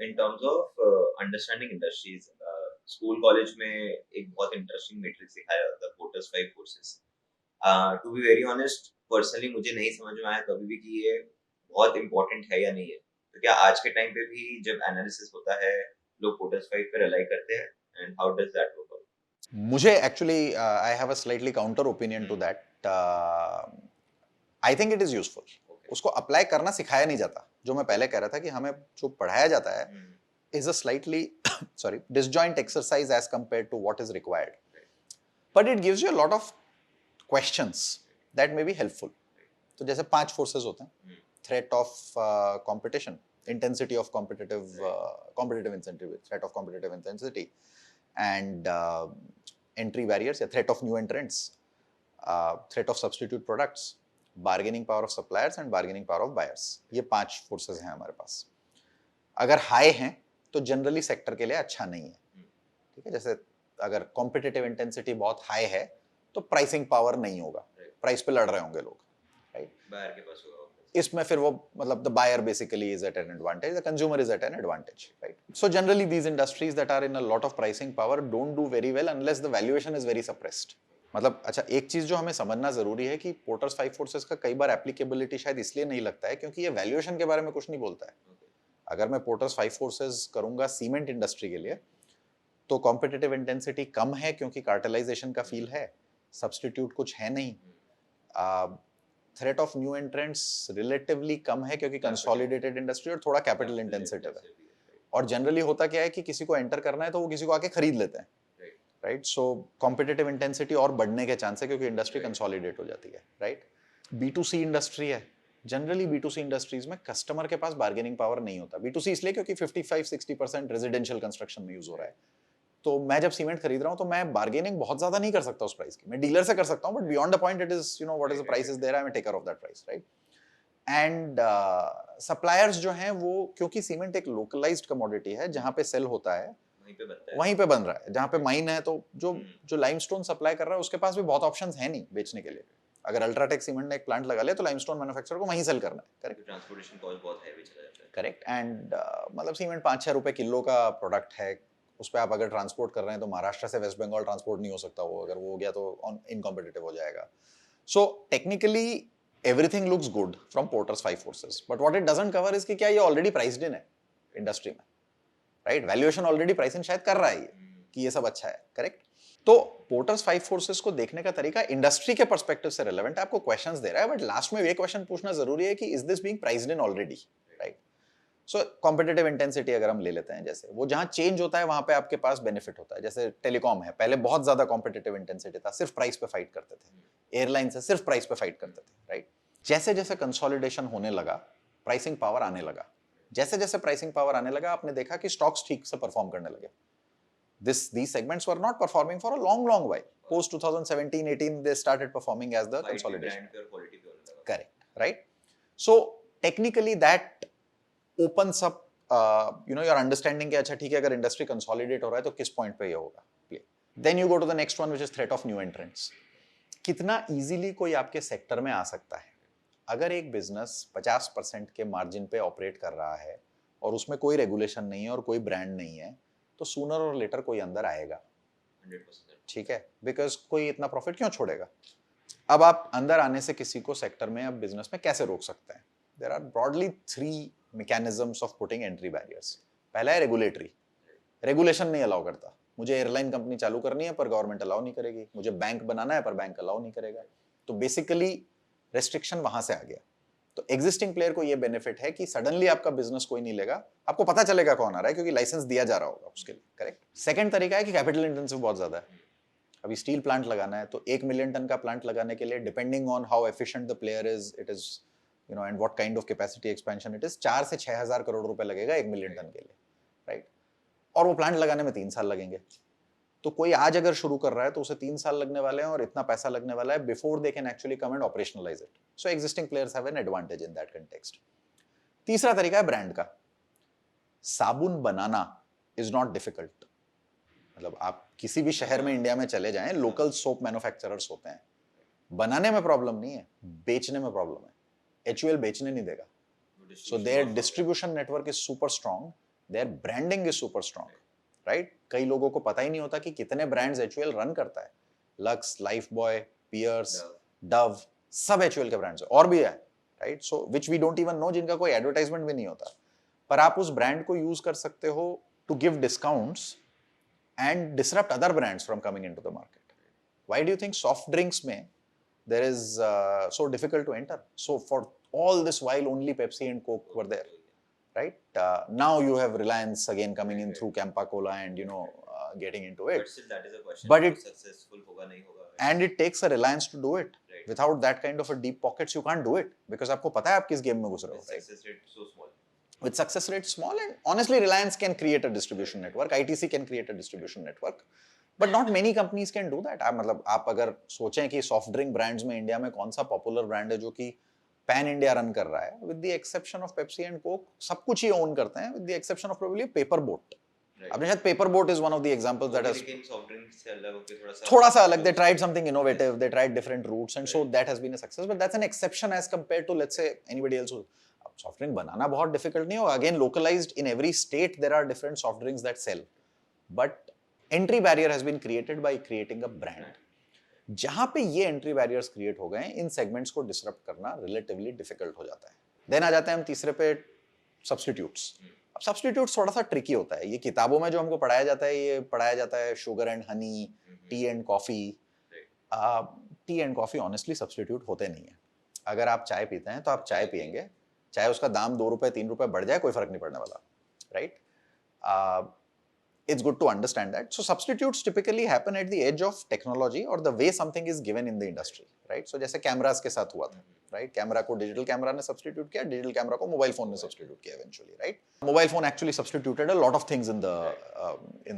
in terms of understanding industries. School college में एक बहुत इंटरेस्टिंग मैट्रिक्स सिखाया जाता है, Porter's 5 forces. To be very honest, personally मुझे नहीं समझ में आया कभी भी कि ये बहुत इंपॉर्टेंट है या नहीं है। तो क्या आज के टाइम पे भी जब एनालिसिस होता है लोग पोर्टर्स 5 पे रिलाई करते हैं, and how does that work out? मुझे actually I have a slightly counter opinion to that. I think it is useful. उसको अप्लाई करना सिखाया नहीं जाता। जो मैं पहले कह रहा था कि हमें जो पढ़ाया जाता है is a slightly sorry disjoint exercise as compared to what is required, but it gives you a lot of questions that may be helpful. तो जैसे 5 फोर्सेस होते हैं: threat of competition, intensity of competitive incentive, threat of competitive intensity, and entry barriers या threat of new entrants, threat of substitute products, bargaining power of suppliers and bargaining power of buyers। ये 5 forces हैं हमारे पास। अगर high हैं तो generally sector के लिए अच्छा नहीं है। ठीक है, जैसे अगर कॉम्पिटिटिव इंटेंसिटी बहुत हाई है तो प्राइसिंग पावर नहीं होगा, प्राइस पे लड़ रहे होंगे लोग, राइट। बायर के पास होगा। इसमें फिर वो मतलब the buyer basically is at an advantage, the consumer is at an advantage, right. So generally these industries that are in a lot of pricing power don't do very well unless the valuation is very suppressed. मतलब अच्छा, एक चीज जो हमें समझना जरूरी है कि पोर्टर्स 5 फोर्सेस का कई बार एप्लीकेबिलिटी शायद इसलिए नहीं लगता है क्योंकि ये वैल्यूएशन के बारे में कुछ नहीं बोलता है। अगर मैं पोर्टर्स 5 फोर्सेस करूंगा सीमेंट इंडस्ट्री के लिए तो कॉम्पिटिटिव इंटेंसिटी कम है क्योंकि कार्टेलाइजेशन का फील है, सब्सटीट्यूट कुछ है नहीं। Threat of new entrants relatively कम है क्योंकि कंसोलिडेटेड इंडस्ट्री और थोड़ा कैपिटल इंटेंसिव है। और जनरली होता क्या है कि किसी को एंटर करना है तो वो किसी को आके खरीद लेते हैं, राइट। सो कॉम्पिटिटिव इंटेंसिटी और बढ़ने के चांस है क्योंकि इंडस्ट्री कंसोलिडेट हो जाती है, राइट। B2C इंडस्ट्री है, जनरली B2C इंडस्ट्रीज में कस्टमर के पास बार्गेनिंग पावर नहीं होता। B2C इसलिए क्योंकि 55-60% रेजिडेंशियल कंस्ट्रक्शन में यूज हो रहा है। तो मैं जब सीमेंट खरीद रहा हूं तो मैं बार्गेनिंग बहुत ज्यादा नहीं कर सकता उस प्राइस की। मैं डीलर से कर सकता हूं, but beyond the point it is, you know, what is the price is there, I am taker of that price, right. And suppliers जो हैं वो, क्योंकि सीमेंट एक लोकलाइज्ड कमोडिटी है, जहां पे सेल होता है वहीं पे बन रहा है। जहां पे माइन है तो जो जो लाइमस्टोन सप्लाई कर रहा है उसके पास भी बहुत ऑप्शंस हैं नहीं बेचने के लिए। अगर अल्ट्राटेक सीमेंट ने एक प्लांट लगा लिया तो लाइमस्टोन मैन्युफैक्चरर को वहीं सेल करना है, करेक्ट। ट्रांसपोर्टेशन कॉस्ट बहुत हैवी चला जाता है, करेक्ट। एंड मतलब सीमेंट 5-6 रुपए किलो का प्रोडक्ट है, उस पर आप अगर ट्रांसपोर्ट कर रहे हैं तो महाराष्ट्र से वेस्ट बंगाल ट्रांसपोर्ट नहीं हो सकता वो, अगर वो हो गया तो इनकॉम्पिटिटिव हो जाएगा। So technically everything looks good from porters 5 forces, but what it doesn't cover is कि क्या ये ऑलरेडी प्राइस्ड इन है इंडस्ट्री में, right. Valuation already price in शायद कर रहा है कि ये सब अच्छा है, करेक्ट। तो पोर्टर्स 5 फोर्सेस को देखने का तरीका इंडस्ट्री के पर्सपेक्टिव से रिलेवेंट है, आपको क्वेश्चंस दे रहा है, बट लास्ट में ये क्वेश्चन पूछना जरूरी है कि is this being priced in already, right. So competitive intensity अगर हम ले लेते हैं, जैसे वो जहां चेंज होता है वहां पे आपके पास बेनिफिट होता है। जैसे टेलीकॉम है, पहले बहुत ज्यादा कॉम्पिटिटिव इंटेंसिटी था, सिर्फ प्राइस पे फाइट करते थे। एयरलाइन से सिर्फ प्राइस पे फाइट करते थे, राइट। जैसे जैसे कंसोलिडेशन होने लगा, प्राइसिंग पावर आने लगा। जैसे जैसे प्राइसिंग पावर आने लगा, आपने देखा कि स्टॉक्स ठीक से परफॉर्म करने लगे। These segments were not performing for a long while. Post 2017-18 they started performing as the consolidation. Correct, right? So technically that opens up your understanding कि अच्छा ठीक है, अगर इंडस्ट्री कंसोलिडेट हो रहा है तो किस पॉइंट पे ये होगा play. Then you go to the next one which is threat of new entrants. कितना इजीली कोई आपके सेक्टर में आ सकता है। अगर एक बिजनेस 50% के मार्जिन पे ऑपरेट कर रहा है और उसमें कोई रेगुलेशन नहीं है और कोई ब्रांड नहीं है, तो सूनर और लेटर कोई अंदर आएगा, 100%, ठीक है, बिकॉज कोई इतना प्रॉफिट क्यों छोड़ेगा। अब आप अंदर आने से किसी को सेक्टर में, अब बिजनेस में कैसे रोक सकते हैं। There are broadly 3 mechanisms of putting entry barriers. पहला है रेगुलेटरी, रेगुलेशन नहीं अलाउ करता। मुझे एयरलाइन कंपनी चालू करनी है पर गवर्नमेंट अलाउ नहीं करेगी, मुझे बैंक बनाना है पर बैंक अलाउ नहीं करेगा। तो बेसिकली रेस्ट्रिक्शन वहां से आ गया। तो एग्जिस्टिंग प्लेयर को ये बेनिफिट है कि सडनली आपका बिजनेस कोई नहीं लेगा, आपको पता चलेगा कौन आ रहा है क्योंकि लाइसेंस दिया जा रहा होगा उसके लिए, करेक्ट। सेकंड तरीका है कि कैपिटल इंटेंसिव बहुत ज्यादा है। अभी स्टील प्लांट लगाना है तो 1 मिलियन टन का प्लांट लगाने के लिए, depending on how efficient the player is, it is and what kind of capacity expansion it is, 4 से 6 हजार करोड़ रुपए लगेगा 1 मिलियन टन के लिए, राइट। और वो प्लांट लगाने में 3 साल लगेंगे। तो कोई आज अगर शुरू कर रहा है तो उसे 3 साल लगने वाले हैं और इतना पैसा लगने वाला है before they can actually come and operationalise it. So existing players have an advantage in that context. तीसरा तरीका है ब्रांड का। साबुन बनाना इज नॉट डिफिकल्ट। मतलब आप किसी भी शहर में इंडिया में चले जाएं, लोकल सोप मैन्युफैक्चरर्स होते हैं। बनाने में प्रॉब्लम नहीं है, बेचने में प्रॉब्लम है। HUL बेचने नहीं देगा। So their distribution network is super strong. Their branding is super strong, right? कई लोगों को पता ही नहीं होता कि कितने ब्रांड्स HUL रन करता है। Lux, Lifebuoy, Pears, Dove, सब HUL के ब्रांड्स हैं, और भी है, right? So which we don't even know, जिनका कोई एडवर्टाइजमेंट भी नहीं होता, पर आप उस ब्रांड को यूज कर सकते हो to give discounts and disrupt other brands from coming into the market. Why do you think soft drinks mein there is so difficult to enter? So for all this while only Pepsi and Coke were there, right? Now you have Reliance again coming in through Campa Cola and getting into it. But still that is a question. But it successful hoga nahi hoga. And it takes a Reliance to do it. Right. Without that kind of a deep pockets you can't do it because आपको पता है आप किस game में घुस रहे हो, right? Success rate so small. With success rate small, and honestly Reliance can create a distribution network, ITC can create a distribution network, but not many companies can do that. मतलब आप अगर सोचें कि soft drink brands में India में कौन सा popular brand है जो कि पैन इंडिया रन कर रहा है, with the exception of Pepsi and Coke, सब कुछ ही ओन करते हैं with the exception of probably Paper Boat. आपने शायद Paper Boat is one of the examples that has soft drink से अलग होकर थोड़ा सा अलग, they tried something innovative, they tried different routes and so that has been a success, but that's an exception as compared to let's say anybody else. Soft drink बनाना बहुत difficult नहीं होगा, again localised in every state there are different soft drinks that sell, but entry barrier has been created by creating a brand. जहां पे ये entry barriers create हो गए, इन सेगमेंट्स को डिसरप्ट करना रिलेटिवली डिफिकल्ट हो जाता है। देन आ जाते हैं हम तीसरे पे, सब्स्टिट्यूट्स। अब सब्स्टिट्यूट्स थोड़ा सा ट्रिकी होता है, ये किताबों में जो हमको पढ़ाया जाता है, ये पढ़ाया जाता है sugar and honey, T and coffee. T and coffee honestly substitute होते नहीं है। अगर आप चाय पीते हैं तो आप चाय पियेंगे, चाहे उसका दाम 2 रुपए 3 रुपए बढ़ जाए, कोई फर्क नहीं पड़ने वाला, right? It's good to understand that. So substitutes typically happen at the edge of technology or the way something is given in the industry, right? So जैसे कैमरास के साथ हुआ था, right? कैमरा को डिजिटल कैमरा ने substitute किया, digital camera को mobile phone ने सब्स्टिट्यूट किया eventually, right? Mobile phone actually substituted a lot of things in the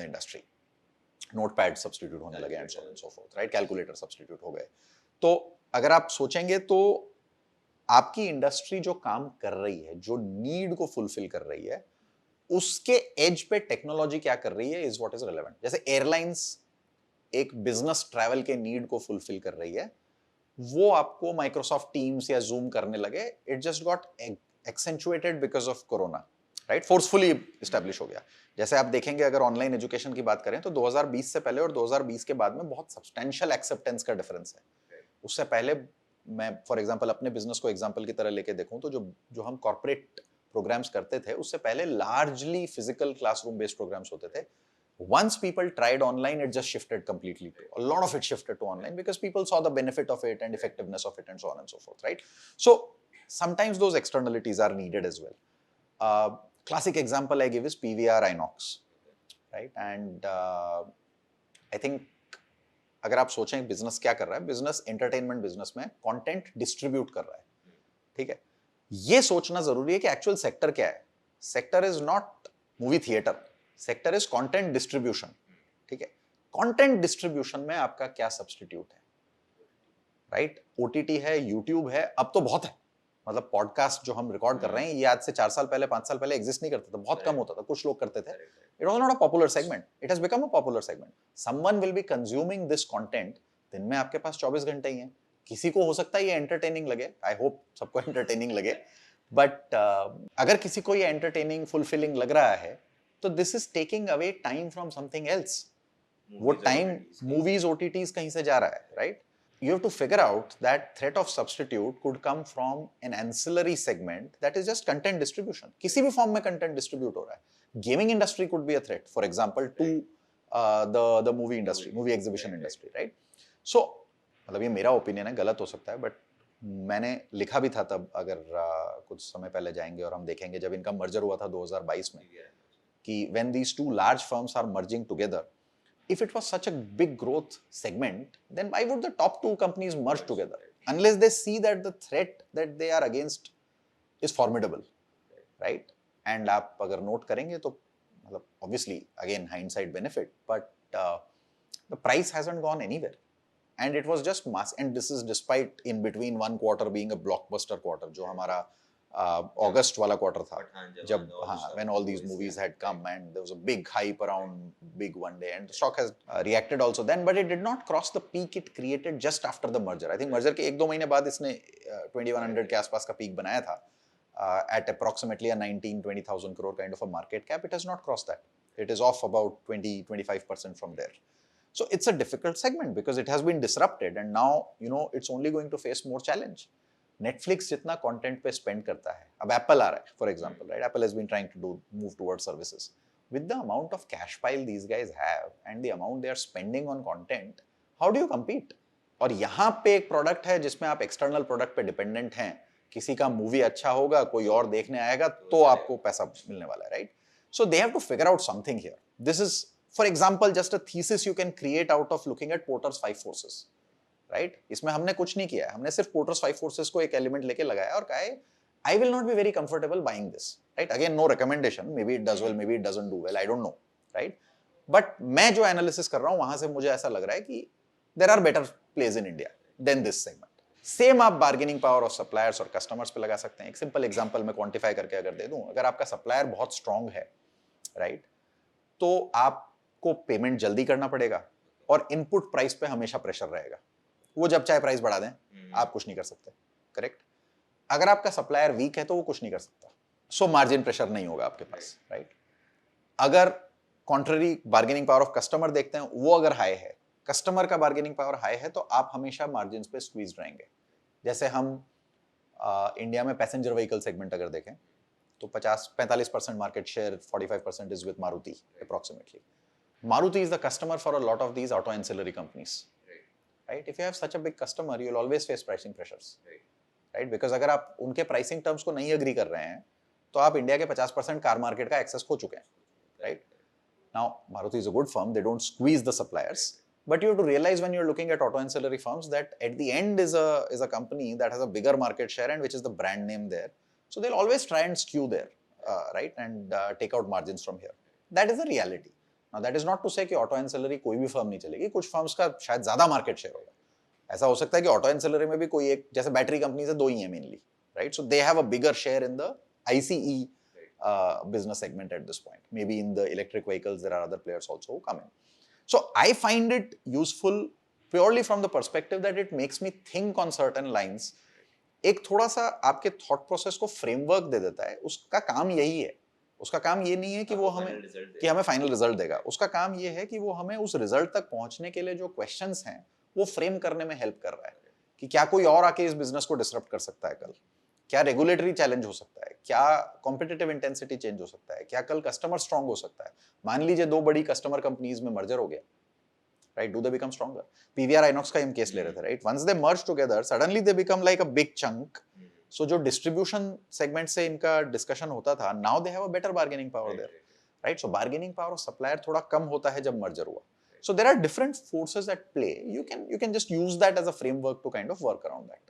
industry. Notepad substitute होने लगे and so on and so forth, right? Calculator substitute हो गए। तो अगर आप सोचेंगे तो आपकी इंडस्ट्री जो काम कर रही है, जो नीड को फुलफिल कर रही है, उसके एज पे टेक्नोलॉजी क्या कर रही है इज व्हाट इज रिलेवेंट। जैसे एयरलाइंस एक बिजनेस ट्रैवल के नीड को फुलफिल कर रही है, वो आपको माइक्रोसॉफ्ट टीम्स या जूम करने लगे, it just got accentuated because of corona, right? Forcefully establish हो गया। जैसे आप देखेंगे अगर ऑनलाइन एजुकेशन की बात करें तो 2020 से पहले और 2020 के बाद में बहुत सब्सटेंशियल एक्सेप्टेंस का डिफरेंस है। उससे पहले मैं फॉर एग्जांपल अपने बिजनेस को एग्जांपल की तरह लेके देखूं तो जो हम कॉर्पोरेट प्रोग्राम्स करते थे, उससे पहले largely physical classroom based programmes होते थे। Once people tried online, it just shifted completely to, a lot of it shifted to online because people saw the benefit of it and effectiveness of it and so on and so forth, right? So sometimes those externalities are needed as well. Classic example I give is PVR Inox, right? And I think अगर आप सोचें business क्या कर रहा है, business entertainment business में content distribute कर रहा है, ठीक है? ये सोचना जरूरी है कि एक्चुअल सेक्टर क्या है। Sector is not movie theatre, sector is content distribution, ठीक है? कंटेंट डिस्ट्रीब्यूशन में आपका क्या सब्स्टिट्यूट है, राइट? ओटीटी है, यूट्यूब है, अब तो बहुत है। मतलब पॉडकास्ट जो हम रिकॉर्ड कर रहे हैं, ये आज से 4 साल पहले 5 साल पहले एग्जिस्ट नहीं करता था, बहुत कम होता था, कुछ लोग करते थे। It was not a popular segment, it has become a popular segment. Someone will be consuming this content, दिन में आपके पास 24 घंटे ही हैं। किसी को हो सकता है ये एंटरटेनिंग लगे, आई होप सबको एंटरटेनिंग लगे, बट अगर किसी को ये एंटरटेनिंग फुलफिलिंग लग रहा है तो this is taking away time from something else. वो टाइम मूवीज ओटीटीज कहीं से जा रहा है, right? You have to figure out that threat of substitute could come from an ancillary segment that is just content distribution. किसी भी form में content distribute हो रहा है। Gaming industry could be a threat, for example, to the movie industry, movie exhibition industry, right? So मतलब ये मेरा opinion है, गलत हो सकता है, बट मैंने लिखा भी था तब, अगर कुछ समय पहले जाएंगे और हम देखेंगे जब इनका मर्जर हुआ था 2022 में, कि when these two large firms are merging together, if it was such a big growth segment, then why would the top 2 companies merge together? Unless they see that the threat that they are against is formidable, right? And आप अगर note करेंगे तो मतलब obviously again hindsight benefit, but the price hasn't gone anywhere, and it was just mass, and this is despite in between one quarter being a blockbuster quarter, जो हमारा अगस्त वाला quarter था, जब हाँ, when all these movies had come and there was a big hype around big one day, and the stock has reacted also then, but it did not cross the peak it created just after the merger. I think merger के 1-2 महीने बाद इसने 2100 के आसपास का peak बनाया था, at approximately a 19-20,000 crore kind of a market cap. It has not crossed that. It is off about 20-25% from there. So it's a difficult segment because it has been disrupted and now it's only going to face more challenge. Netflix जितना content पे spend करता है, अब Apple आ रहा है, for example, right? Apple has been trying to move towards services. With the amount of cash pile these guys have and the amount they are spending on content, how do you compete? और यहाँ पे एक product है जिसमें आप external product पे dependent हैं, किसी का मूवी अच्छा होगा, कोई और देखने आएगा तो आपको पैसा मिलने वाला है, right? So they have to figure out something here. This is, for example, just a thesis you can create out of looking at Porter's 5 forces, right? इसमें हमने कुछ नहीं किया है, हमने सिर्फ Porter's 5 forces को एक एलिमेंट लेके लगाया और कहा है I will not be very comfortable buying this, right? Again, no recommendation. Maybe it does well, maybe it doesn't do well. I don't know, right? But मैं जो एनालिसिस कर रहा हूँ वहां से मुझे ऐसा लग रहा है कि there are better plays in India than this segment. Same आप बार्गेनिंग पावर ऑफ सप्लायर्स और कस्टमर्स पे लगा सकते हैं. एक सिंपल एग्जांपल मैं क्वांटिफाई करके अगर दे दूं, अगर आपका सप्लायर बहुत स्ट्रांग है, राइट, तो आपको पेमेंट जल्दी करना पड़ेगा और इनपुट प्राइस पे हमेशा प्रेशर रहेगा. वो जब चाहे प्राइस बढ़ा दें, आप कुछ नहीं कर सकते, करेक्ट? अगर आपका सप्लायर वीक है तो वो कुछ नहीं कर सकता, सो मार्जिन प्रेशर नहीं होगा आपके पास, राइट? अगर contrary bargaining power of customer देखते हैं, वो अगर हाई है, कस्टमर का बार्गेनिंग पावर हाई है, तो आप हमेशा मार्जिन पे स्क्वीज रहेंगे. जैसे हम इंडिया में पैसेंजर व्हीकल सेगमेंट अगर देखें तो 45% market share, 45% is with Maruti approximately. Maruti is the customer for a lot of these auto ancillary companies, right? If you have such a big customer, you will always face pricing pressures, right? Because अगर आप उनके pricing terms को नहीं agree कर रहे हैं, तो आप इंडिया के 50% कार मार्केट का एक्सेस खो चुके हैं, right? Now, Maruti is a good firm; they don't squeeze the suppliers, but you have to realize when you're looking at auto ancillary firms that at the end is a company that has a bigger market share and which is the brand name there, so they'll always try and skew there, right, and take out margins from here. That is the reality. Now that is not to say कि auto ancillary कोई भी firm नहीं चलेगी, कुछ firms का शायद ज्यादा market share होगा. ऐसा हो सकता है कि ऑटो एंसिलरी में भी कोई एक, जैसे बैटरी कंपनी से 2 ही है mainly, right? So they have a bigger share in the ICE business segment at this point. Maybe in the electric vehicles there are other players also who come in. So I find it useful purely from the perspective that it makes me think on certain lines. एक थोड़ा सा आपके thought process को framework दे देता है. उसका काम यही है. उसका काम ये नहीं है कि वो हमें फाइनल रिजल्ट देगा. उसका काम ये है कि वो हमें उस रिजल्ट तक पहुंचने के लिए जो क्वेश्चंस हैं वो फ्रेम करने में हेल्प कर रहा है कि क्या कोई और आके इस बिजनेस को डिसरप्ट कर सकता है कल, क्या रेगुलेटरी चैलेंज हो सकता है, क्या कॉम्पिटिटिव इंटेंसिटी चेंज हो सकता है, क्या कल कस्टमर स्ट्रांग हो सकता है. मान लीजिए 2 बड़ी कस्टमर कंपनीज में मर्जर हो गया, right? Do they become stronger? PVR Inox का हम केस ले रहे थे, right? Once they merge together, suddenly they become like a big chunk. So जो डिस्ट्रीब्यूशन सेगमेंट से इनका डिस्कशन होता था, now they have a better bargaining power there, right? So bargaining power of supplier थोड़ा कम होता है जब मर्जर हुआ. So there are different forces at play. You can just use that as a framework to kind of work around that.